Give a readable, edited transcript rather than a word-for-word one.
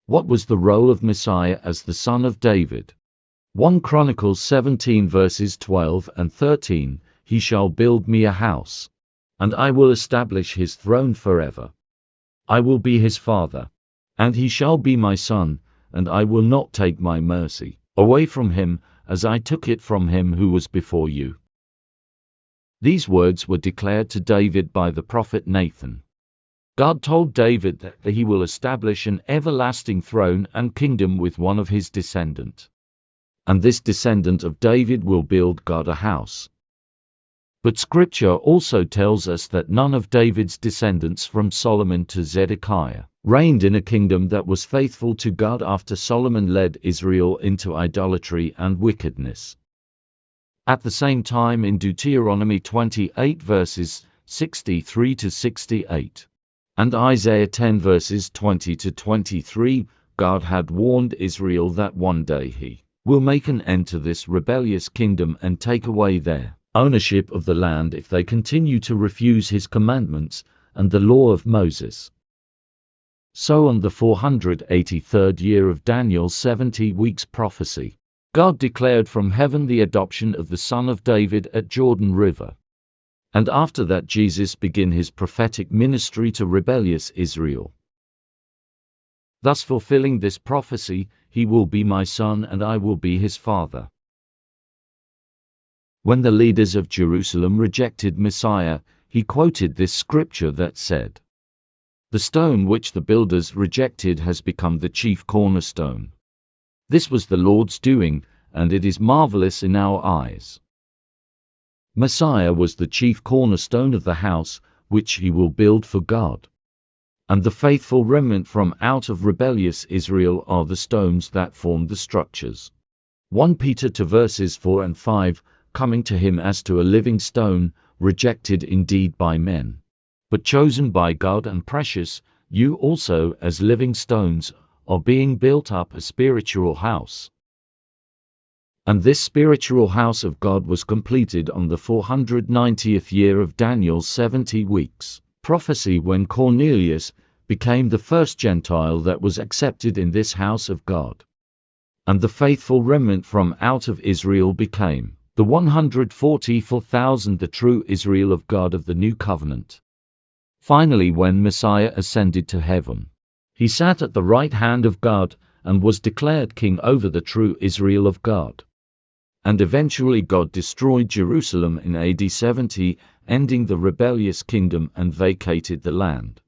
What was the role of Messiah as the son of David? 1 Chronicles 17 verses 12 and 13, He shall build me a house, and I will establish his throne forever. I will be his father, and he shall be my son, and I will not take my mercy away from him, as I took it from him who was before you. These words were declared to David by the prophet Nathan. God told David that he will establish an everlasting throne and kingdom with one of his descendants. And this descendant of David will build God a house. But Scripture also tells us that none of David's descendants from Solomon to Zedekiah reigned in a kingdom that was faithful to God after Solomon led Israel into idolatry and wickedness. At the same time, in Deuteronomy 28 verses 63 to 68, and Isaiah 10 verses 20 to 23, God had warned Israel that one day he will make an end to this rebellious kingdom and take away their ownership of the land if they continue to refuse his commandments and the law of Moses. So on the 483rd year of Daniel's 70 weeks prophecy, God declared from heaven the adoption of the son of David at Jordan River. And after that Jesus began his prophetic ministry to rebellious Israel. Thus fulfilling this prophecy, he will be my son and I will be his father. When the leaders of Jerusalem rejected Messiah, he quoted this scripture that said, "The stone which the builders rejected has become the chief cornerstone. This was the Lord's doing, and it is marvelous in our eyes." Messiah was the chief cornerstone of the house, which he will build for God. And the faithful remnant from out of rebellious Israel are the stones that form the structures. 1 Peter 2 verses 4 and 5, coming to him as to a living stone, rejected indeed by men, but chosen by God and precious, you also as living stones, are being built up a spiritual house. And this spiritual house of God was completed on the 490th year of Daniel's 70 weeks prophecy, when Cornelius became the first Gentile that was accepted in this house of God. And the faithful remnant from out of Israel became the 144,000, the true Israel of God of the new covenant. Finally, when Messiah ascended to heaven, he sat at the right hand of God and was declared king over the true Israel of God. And eventually God destroyed Jerusalem in AD 70, ending the rebellious kingdom, and vacated the land.